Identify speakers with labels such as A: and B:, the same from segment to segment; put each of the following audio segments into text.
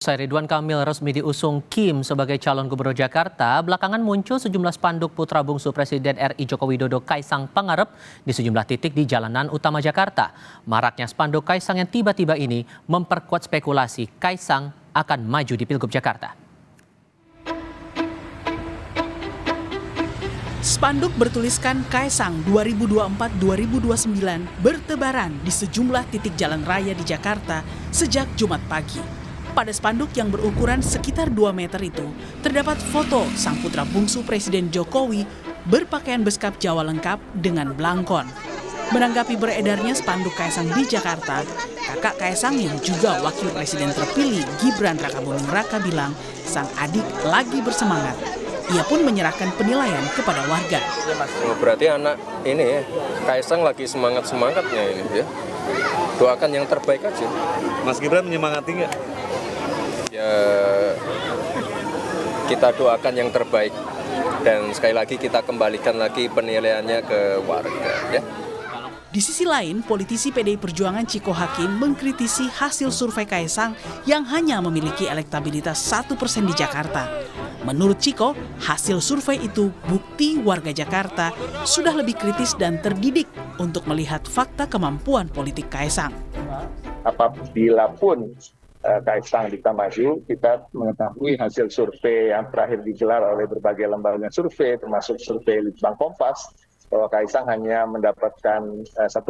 A: Usai Ridwan Kamil resmi diusung Kim sebagai calon gubernur Jakarta, belakangan muncul sejumlah spanduk putra bungsu Presiden RI Joko Widodo Kaisang Pangarep di sejumlah titik di jalanan utama Jakarta. Maraknya spanduk Kaisang yang tiba-tiba ini memperkuat spekulasi Kaisang akan maju di Pilgub Jakarta.
B: Spanduk bertuliskan Kaisang 2024-2029 bertebaran di sejumlah titik jalan raya di Jakarta sejak Jumat pagi. Pada spanduk yang berukuran sekitar 2 meter itu, terdapat foto sang putra bungsu Presiden Jokowi berpakaian beskap Jawa lengkap dengan belangkon. Menanggapi beredarnya spanduk Kaisang di Jakarta, kakak Kaisang yang juga wakil presiden terpilih Gibran Rakabuming Raka bilang sang adik lagi bersemangat. Ia pun menyerahkan penilaian kepada warga.
C: Berarti anak ini Kaisang lagi semangat-semangatnya ini ya. Doakan yang terbaik aja.
D: Mas Gibran menyemangati nggak?
C: Ya, kita doakan yang terbaik. Dan sekali lagi kita kembalikan lagi penilaiannya ke warga ya.
B: Di sisi lain, politisi PDI Perjuangan Ciko Hakim mengkritisi hasil survei Kaisang yang hanya memiliki elektabilitas 1% di Jakarta. Menurut Ciko, hasil survei itu bukti warga Jakarta sudah lebih kritis dan terdidik untuk melihat fakta kemampuan politik Kaisang.
E: Apabila pun Kaisang bisa maju, kita mengetahui hasil survei yang terakhir digelar oleh berbagai lembaga survei, termasuk survei Litbang Kompas, bahwa Kaisang hanya mendapatkan 1%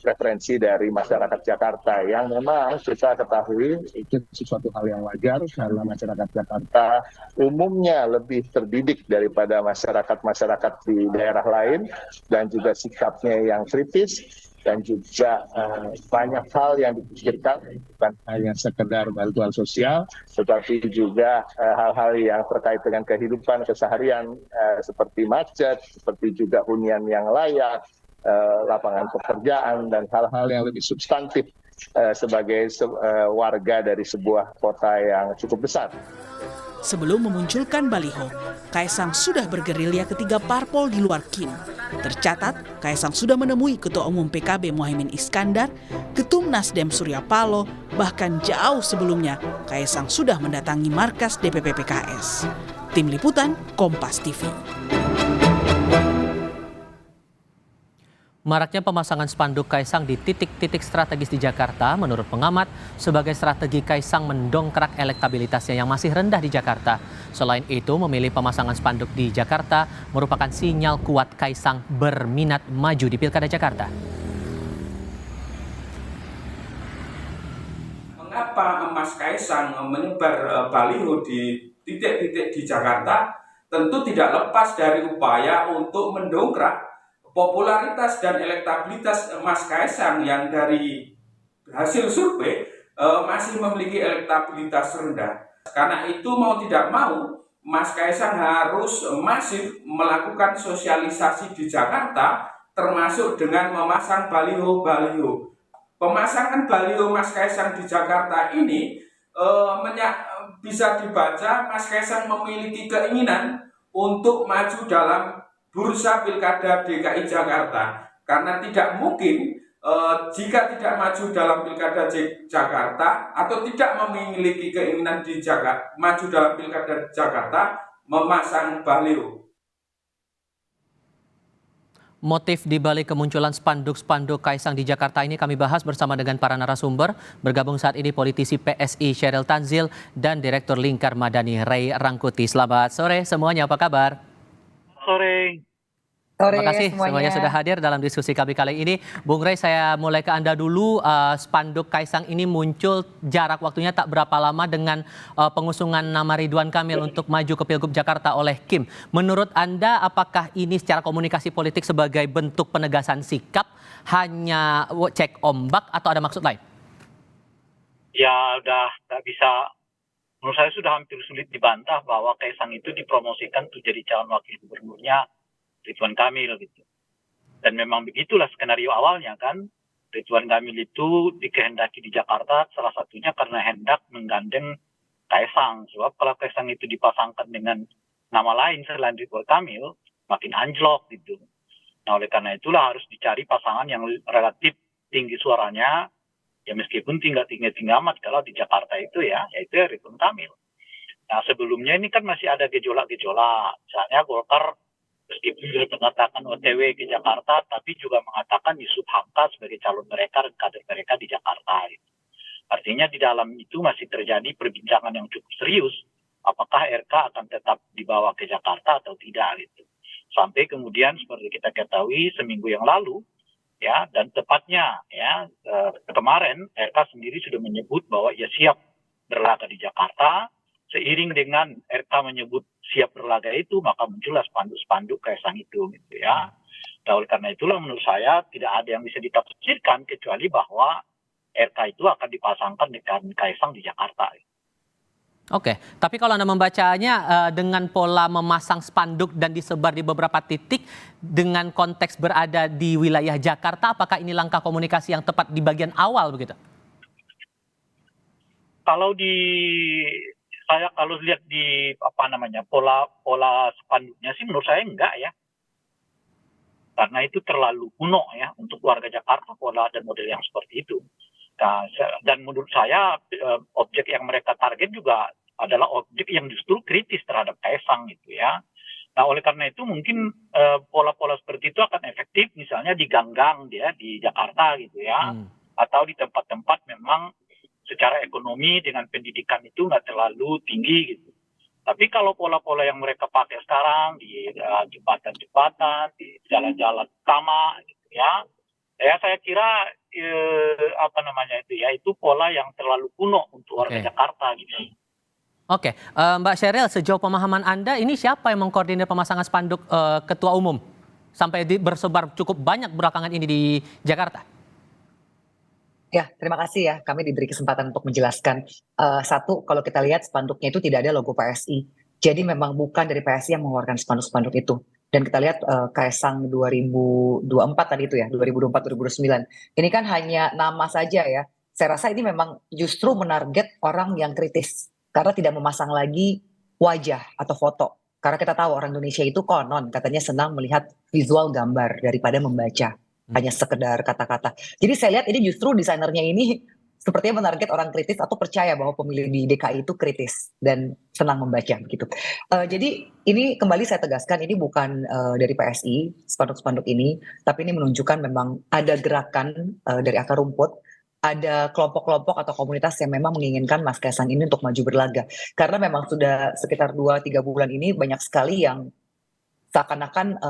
E: preferensi dari masyarakat Jakarta, yang memang kita ketahui itu sesuatu hal yang wajar karena masyarakat Jakarta umumnya lebih terdidik daripada masyarakat di daerah lain dan juga sikapnya yang kritis dan juga banyak hal yang dipikirkan, bukan hanya sekedar bantuan sosial, tetapi juga hal-hal yang terkait dengan kehidupan keseharian seperti macet, seperti juga hunian yang layak, lapangan pekerjaan, dan hal-hal yang lebih substantif sebagai warga dari sebuah kota yang cukup besar.
B: Sebelum memunculkan baliho, Kaisang sudah bergerilya ketiga parpol di luar Kim. Tercatat, Kaisang sudah menemui Ketua Umum PKB Muhaimin Iskandar, Ketum Nasdem Surya Paloh, bahkan jauh sebelumnya Kaisang sudah mendatangi markas DPP PKS. Tim Liputan, Kompas TV.
A: Maraknya pemasangan spanduk Kaisang di titik-titik strategis di Jakarta menurut pengamat sebagai strategi Kaisang mendongkrak elektabilitasnya yang masih rendah di Jakarta. Selain itu, memilih pemasangan spanduk di Jakarta merupakan sinyal kuat Kaisang berminat maju di Pilkada Jakarta.
F: Mengapa Mas Kaisang menyebar baliho di titik-titik di Jakarta? Tentu tidak lepas dari upaya untuk mendongkrak popularitas dan elektabilitas Mas Kaisang yang dari hasil survei masih memiliki elektabilitas rendah. Karena itu mau tidak mau, Mas Kaisang harus masif melakukan sosialisasi di Jakarta, termasuk dengan memasang baliho-baliho. Pemasangan baliho Mas Kaisang di Jakarta ini bisa dibaca Mas Kaisang memiliki keinginan untuk maju dalam bursa Pilkada DKI Jakarta, karena tidak mungkin jika tidak maju dalam Pilkada Jakarta atau tidak memiliki keinginan di Jakarta maju dalam Pilkada Jakarta memasang baliho.
A: Motif di balik kemunculan spanduk-spanduk Kaisang di Jakarta ini kami bahas bersama dengan para narasumber. Bergabung saat ini politisi PSI Sheryl Tanzil dan Direktur Lingkar Madani Ray Rangkuti. Selamat sore semuanya, apa kabar?
D: Sore.
A: Terima kasih semuanya sudah hadir dalam diskusi kami kali ini. Bung Ray, saya mulai ke Anda dulu. Spanduk Kaisang ini muncul jarak waktunya tak berapa lama dengan pengusungan nama Ridwan Kamil untuk maju ke Pilgub Jakarta oleh Kim. Menurut Anda, apakah ini secara komunikasi politik sebagai bentuk penegasan sikap, hanya cek ombak atau ada maksud lain?
G: Ya udah nggak bisa. Menurut saya sudah hampir sulit dibantah bahwa Kaisang itu dipromosikan untuk jadi calon wakil gubernurnya Ridwan Kamil gitu. Dan memang begitulah skenario awalnya kan. Ridwan Kamil itu dikehendaki di Jakarta salah satunya karena hendak menggandeng Kaisang. Sebab kalau Kaisang itu dipasangkan dengan nama lain selain Ridwan Kamil, makin anjlok gitu. Nah oleh karena itulah harus dicari pasangan yang relatif tinggi suaranya Ya meskipun tinggi-tinggi amat kalau di Jakarta itu yaitu Ridwan Kamil. Nah sebelumnya ini kan masih ada gejolak-gejolak. Misalnya Golkar meskipun sudah mengatakan OTW ke Jakarta, tapi juga mengatakan Yusuf Hamka sebagai calon mereka dan kader mereka di Jakarta. Gitu. Artinya di dalam itu masih terjadi perbincangan yang cukup serius. Apakah RK akan tetap dibawa ke Jakarta atau tidak gitu. Sampai kemudian seperti kita ketahui seminggu yang lalu, dan tepatnya kemarin RK sendiri sudah menyebut bahwa ia siap berlaga di Jakarta. Seiring dengan RK menyebut siap berlaga itu, maka muncullah spanduk-spanduk Kaisang itu gitu ya. Dan oleh karena itulah menurut saya tidak ada yang bisa ditafsirkan kecuali bahwa RK itu akan dipasangkan dengan Kaisang di Jakarta.
A: Oke, tapi kalau Anda membacanya dengan pola memasang spanduk dan disebar di beberapa titik dengan konteks berada di wilayah Jakarta, apakah ini langkah komunikasi yang tepat di bagian awal begitu?
G: Kalau lihat di pola spanduknya sih menurut saya enggak ya. Karena itu terlalu kuno ya untuk warga Jakarta pola dan model yang seperti itu. Nah, dan menurut saya objek yang mereka target juga adalah objek yang justru kritis terhadap Kaisang gitu ya. Nah oleh karena itu mungkin pola-pola seperti itu akan efektif misalnya di gang-gang di Jakarta gitu ya. Atau di tempat-tempat memang secara ekonomi dengan pendidikan itu nggak terlalu tinggi gitu. Tapi kalau pola-pola yang mereka pakai sekarang di jembatan-jembatan, di jalan-jalan utama gitu ya saya kira itu pola yang terlalu kuno untuk warga Jakarta gitu.
A: Oke, Mbak Sheryl, sejauh pemahaman Anda ini siapa yang mengkoordinir pemasangan spanduk ketua umum sampai bersebar cukup banyak belakangan ini di Jakarta?
H: Ya, terima kasih ya. Kami diberi kesempatan untuk menjelaskan. Satu, kalau kita lihat spanduknya itu tidak ada logo PSI. Jadi memang bukan dari PSI yang mengeluarkan spanduk-spanduk itu. Dan kita lihat Kaisang 2024 tadi itu ya, 2024-2029. Ini kan hanya nama saja ya. Saya rasa ini memang justru menarget orang yang kritis. Karena tidak memasang lagi wajah atau foto. Karena kita tahu orang Indonesia itu konon katanya senang melihat visual gambar daripada membaca. Hanya sekedar kata-kata. Jadi saya lihat ini justru desainernya ini sepertinya menarget orang kritis atau percaya bahwa pemilih di DKI itu kritis dan senang membaca begitu. Jadi ini kembali saya tegaskan ini bukan dari PSI spanduk-spanduk ini, tapi ini menunjukkan memang ada gerakan dari akar rumput, ada kelompok-kelompok atau komunitas yang memang menginginkan Mas Kaisang ini untuk maju berlaga. Karena memang sudah sekitar 2-3 bulan ini banyak sekali yang seakan-akan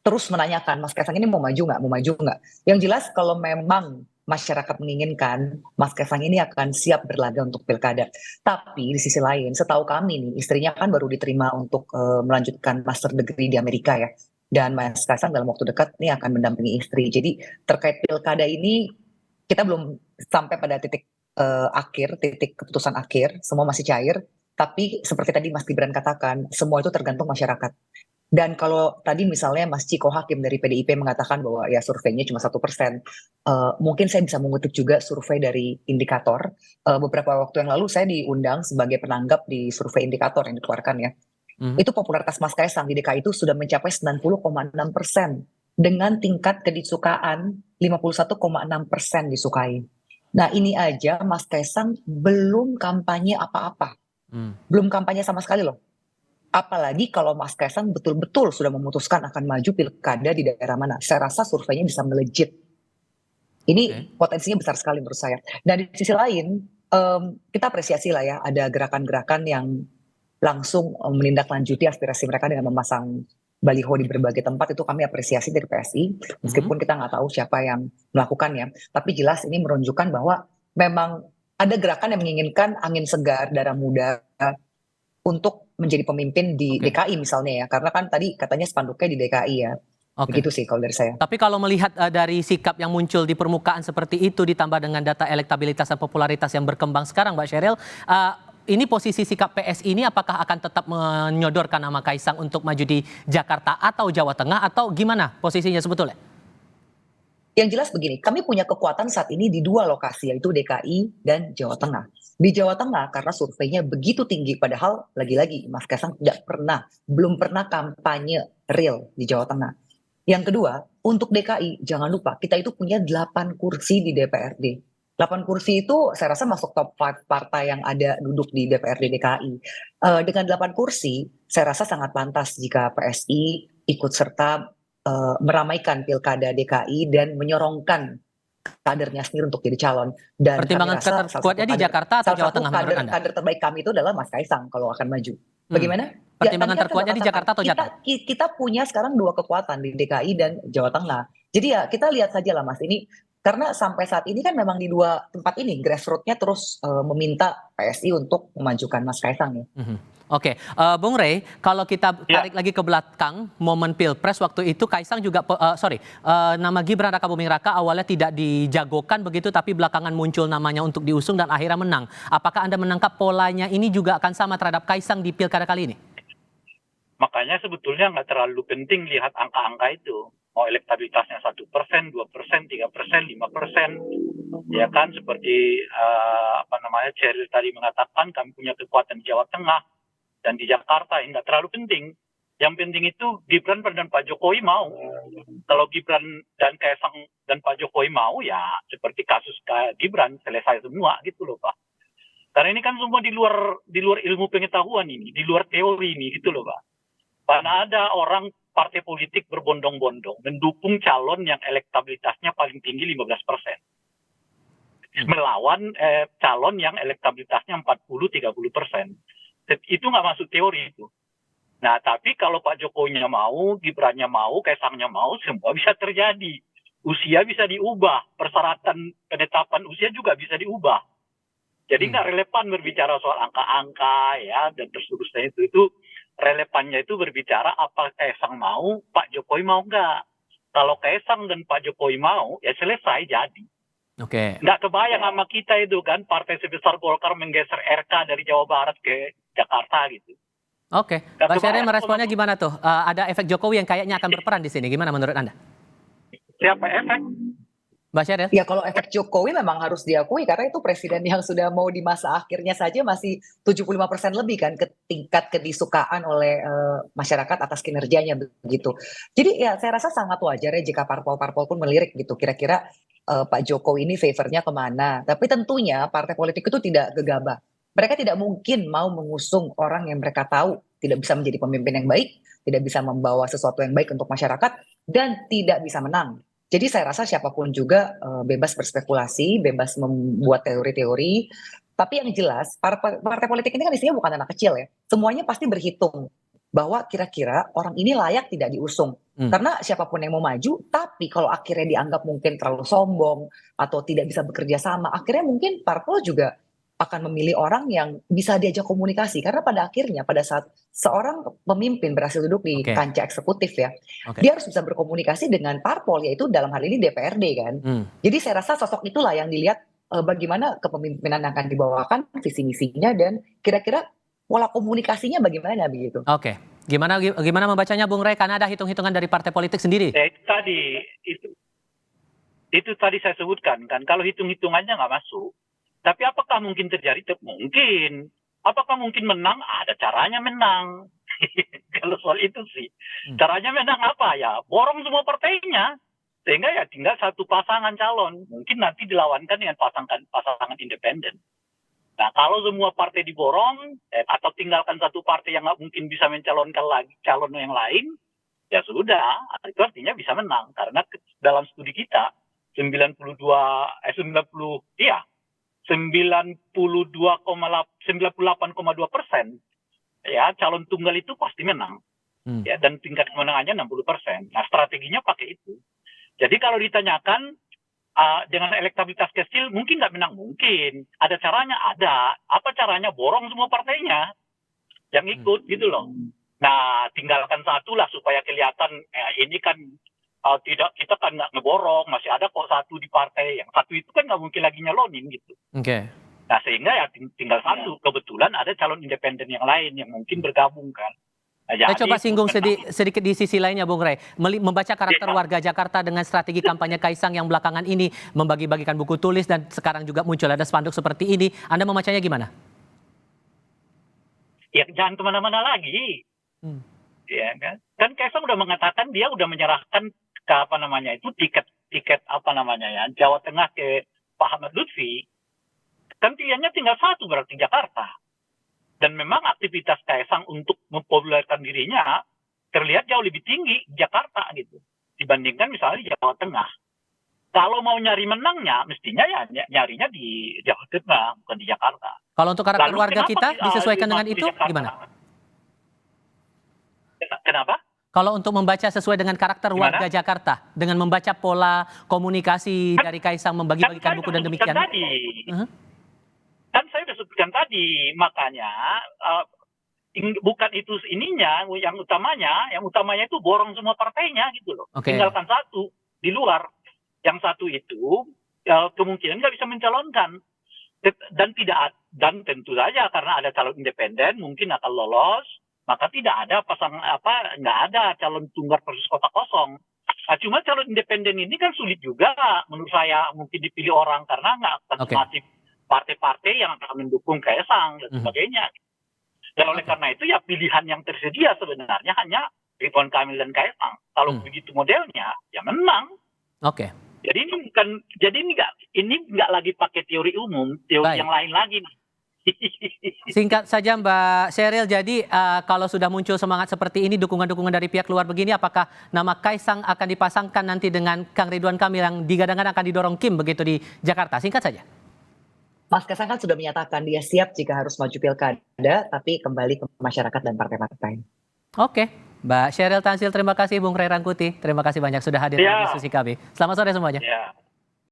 H: terus menanyakan Mas Kaisang ini mau maju nggak? Yang jelas kalau memang masyarakat menginginkan Mas Kaisang ini akan siap berlaga untuk pilkada. Tapi di sisi lain, setahu kami nih, istrinya kan baru diterima untuk melanjutkan master degree di Amerika ya. Dan Mas Kaisang dalam waktu dekat ini akan mendampingi istri. Jadi terkait pilkada ini kita belum sampai pada titik titik keputusan akhir, semua masih cair. Tapi seperti tadi Mas Gibran katakan, semua itu tergantung masyarakat. Dan kalau tadi misalnya Mas Ciko Hakim dari PDIP mengatakan bahwa ya surveinya cuma 1%, mungkin saya bisa mengutip juga survei dari Indikator. Beberapa waktu yang lalu saya diundang sebagai penanggap di survei Indikator yang dikeluarkan ya. Itu popularitas Mas Kaisang di DKI itu sudah mencapai 90,6% dengan tingkat kedisukaan 51,6% disukai. Nah ini aja Mas Kaisang belum kampanye apa-apa, belum kampanye sama sekali loh. Apalagi kalau Mas Kaisang betul-betul sudah memutuskan akan maju pilkada di daerah mana. Saya rasa surveinya bisa melejit. Ini potensinya besar sekali menurut saya. Dan di sisi lain, kita apresiasi lah ya, ada gerakan-gerakan yang langsung menindaklanjuti aspirasi mereka dengan memasang baliho di berbagai tempat. Itu kami apresiasi dari PSI, meskipun kita nggak tahu siapa yang melakukannya. Tapi jelas ini menunjukkan bahwa memang ada gerakan yang menginginkan angin segar, darah muda, untuk menjadi pemimpin di DKI misalnya ya, karena kan tadi katanya spanduknya di DKI ya. Begitu sih kalau dari saya.
A: Tapi kalau melihat dari sikap yang muncul di permukaan seperti itu ditambah dengan data elektabilitas dan popularitas yang berkembang sekarang, Mbak Sheryl, ini posisi sikap PSI ini apakah akan tetap menyodorkan nama Kaisang untuk maju di Jakarta atau Jawa Tengah atau gimana posisinya sebetulnya?
H: Yang jelas begini, kami punya kekuatan saat ini di 2 lokasi, yaitu DKI dan Jawa Tengah. Di Jawa Tengah karena surveinya begitu tinggi, padahal lagi-lagi Mas Kaisang belum pernah kampanye real di Jawa Tengah. Yang kedua, untuk DKI jangan lupa kita itu punya 8 kursi di DPRD. 8 kursi itu saya rasa masuk top 5 partai yang ada duduk di DPRD DKI. Dengan 8 kursi, saya rasa sangat pantas jika PSI ikut serta meramaikan Pilkada DKI dan menyorongkan kadernya sendiri untuk jadi calon. Dan
A: Pertimbangan
H: kami rasa
A: terkuatnya di Jakarta atau Jawa Tengah menurut Anda?
H: kader terbaik kami itu adalah Mas Kaisang kalau akan maju. Bagaimana?
A: Pertimbangan
H: tadi kan
A: terkuatnya
H: saya
A: di Jakarta atau
H: katakan,
A: Jateng?
H: kita punya sekarang 2 kekuatan di DKI dan Jawa Tengah. Jadi ya kita lihat saja lah Mas, ini karena sampai saat ini kan memang di 2 tempat ini grassroots-nya terus meminta PSI untuk memajukan Mas Kaisang ya.
A: Oke, Bung Rey, kalau kita tarik lagi ke belakang momen Pilpres waktu itu Kaisang juga nama Gibran Rakabuming Raka awalnya tidak dijagokan begitu, tapi belakangan muncul namanya untuk diusung dan akhirnya menang. Apakah Anda menangkap polanya ini juga akan sama terhadap Kaisang di Pilkada kali ini?
G: Makanya sebetulnya nggak terlalu penting lihat angka-angka itu. Mau elektabilitasnya 1%, 2%, 3%, 5%. Ya kan, seperti Cheryl tadi mengatakan kami punya kekuatan di Jawa Tengah dan di Jakarta, nggak terlalu penting. Yang penting itu Gibran dan Pak Jokowi mau. Kalau Gibran dan Kaisang dan Pak Jokowi mau, ya seperti kasus Gibran selesai semua gitu loh Pak. Karena ini kan semua di luar ilmu pengetahuan ini, di luar teori ini gitu loh Pak. Karena ada orang partai politik berbondong-bondong mendukung calon yang elektabilitasnya paling tinggi 15%. Melawan calon yang elektabilitasnya 40-30%. Itu nggak masuk teori itu. Nah, tapi kalau Pak Jokowinya mau, Gibrannya mau, Kaisangnya mau, semua bisa terjadi. Usia bisa diubah, persyaratan penetapan usia juga bisa diubah. Jadi nggak relevan berbicara soal angka-angka ya dan seterusnya itu relevannya itu berbicara apa Kaisang mau, Pak Jokowi mau nggak. Kalau Kaisang dan Pak Jokowi mau, ya selesai jadi.
A: Oke.
G: Nggak kebayang sama kita itu kan, partai sebesar Golkar menggeser RK dari Jawa Barat ke Jakarta gitu.
A: Oke, Mbak Sheryl meresponnya gimana tuh? Ada efek Jokowi yang kayaknya akan berperan di sini. Gimana menurut Anda?
G: Siapa efek?
A: Mbak Sheryl?
H: Ya kalau efek Jokowi memang harus diakui karena itu presiden yang sudah mau di masa akhirnya saja masih 75% lebih kan ke tingkat kedisukaan oleh masyarakat atas kinerjanya begitu. Jadi ya saya rasa sangat wajar ya jika parpol-parpol pun melirik gitu kira-kira Pak Jokowi ini favornya kemana. Tapi tentunya partai politik itu tidak gegabah. Mereka tidak mungkin mau mengusung orang yang mereka tahu tidak bisa menjadi pemimpin yang baik, tidak bisa membawa sesuatu yang baik untuk masyarakat, dan tidak bisa menang. Jadi saya rasa siapapun juga bebas berspekulasi, bebas membuat teori-teori. Tapi yang jelas, partai politik ini kan isinya bukan anak kecil ya. Semuanya pasti berhitung bahwa kira-kira orang ini layak tidak diusung. Karena siapapun yang mau maju, tapi kalau akhirnya dianggap mungkin terlalu sombong atau tidak bisa bekerja sama, akhirnya mungkin parpol juga akan memilih orang yang bisa diajak komunikasi. Karena pada akhirnya, pada saat seorang pemimpin berhasil duduk di kancah eksekutif ya, dia harus bisa berkomunikasi dengan parpol, yaitu dalam hal ini DPRD kan. Jadi saya rasa sosok itulah yang dilihat bagaimana kepemimpinan akan dibawakan, visi misinya, dan kira-kira pola komunikasinya bagaimana begitu.
A: Oke, gimana membacanya Bung Rey? Karena ada hitung-hitungan dari partai politik sendiri.
G: Itu tadi saya sebutkan kan, kalau hitung-hitungannya nggak masuk. Tapi apakah mungkin terjadi? Mungkin. Apakah mungkin menang? Ada caranya menang. Kalau soal itu sih. Caranya menang apa ya? Borong semua partainya. Sehingga ya tinggal satu pasangan calon. Mungkin nanti dilawankan dengan pasangan independen. Nah kalau semua partai diborong, atau tinggalkan satu partai yang nggak mungkin bisa mencalonkan lagi calon yang lain, ya sudah. Itu artinya bisa menang. Karena dalam studi kita, 98,2% ya calon tunggal itu pasti menang ya, dan tingkat kemenangannya 60%. Nah strateginya pakai itu. Jadi kalau ditanyakan dengan elektabilitas kecil mungkin nggak menang, mungkin ada caranya, ada apa caranya? Borong semua partainya yang ikut gitu loh. Nah tinggalkan satu lah supaya kelihatan ini kan tidak, kita kan nggak ngeborong, masih ada kok satu di partai, yang satu itu kan nggak mungkin lagi nyalonin gitu. Nah sehingga ya tinggal satu, kebetulan ada calon independen yang lain yang mungkin bergabung kan. Nah,
A: saya coba singgung sedikit di sisi lainnya Bung Rey, membaca karakter warga Jakarta dengan strategi kampanye Kaisang yang belakangan ini membagi-bagikan buku tulis dan sekarang juga muncul ada spanduk seperti ini, Anda membacanya gimana?
G: Ya jangan kemana-mana lagi. Ya kan Kaisang udah mengatakan dia udah menyerahkan ke tiket Jawa Tengah ke Pak Ahmad Lutfi, kan pilihannya tinggal satu berarti Jakarta. Dan memang aktivitas Kaisang untuk mempopulerkan dirinya terlihat jauh lebih tinggi di Jakarta gitu dibandingkan misalnya di Jawa Tengah. Kalau mau nyari menangnya, mestinya ya nyarinya di Jawa Tengah, bukan di Jakarta.
A: Kalau untuk karakter
G: Lalu
A: warga
G: kenapa
A: kita disesuaikan dengan
G: di
A: itu
G: Jakarta?
A: gimana?
G: Kenapa?
A: Kalau untuk membaca sesuai dengan karakter
G: Gimana?
A: warga Jakarta, dengan membaca pola komunikasi dari Kaisang membagi-bagikan buku dan demikian.
G: Kan saya sudah sebutkan tadi, makanya bukan itu ininya, yang utamanya itu borong semua partainya gitu loh.
A: Oke.
G: Tinggalkan satu di luar. Yang satu itu kemungkinan nggak bisa mencalonkan dan tentu saja karena ada calon independen mungkin akan lolos, maka tidak ada nggak ada calon tunggal versus kota kosong. Nah, cuma calon independen ini kan sulit juga menurut saya mungkin dipilih orang karena nggak akan masif partai-partai yang akan mendukung Kaisang dan sebagainya. Dan oleh karena itu ya pilihan yang tersedia sebenarnya hanya Ridwan Kamil dan Kaisang. Kalau begitu modelnya ya menang.
A: Oke.
G: Jadi ini nggak lagi pakai teori umum, teori yang lain lagi.
A: Singkat saja Mbak Sheryl, jadi kalau sudah muncul semangat seperti ini, dukungan-dukungan dari pihak luar begini, apakah nama Kaisang akan dipasangkan nanti dengan Kang Ridwan Kamil yang digadang-gadang akan didorong Kim begitu di Jakarta? Singkat saja.
H: Mas Kaisang kan sudah menyatakan dia siap jika harus maju pilkada, tapi kembali ke masyarakat dan partai-partai.
A: Oke, Mbak Sheryl Tanzil, terima kasih. Bung Ray Rangkuti, terima kasih banyak sudah hadir di diskusi kami. Selamat sore semuanya.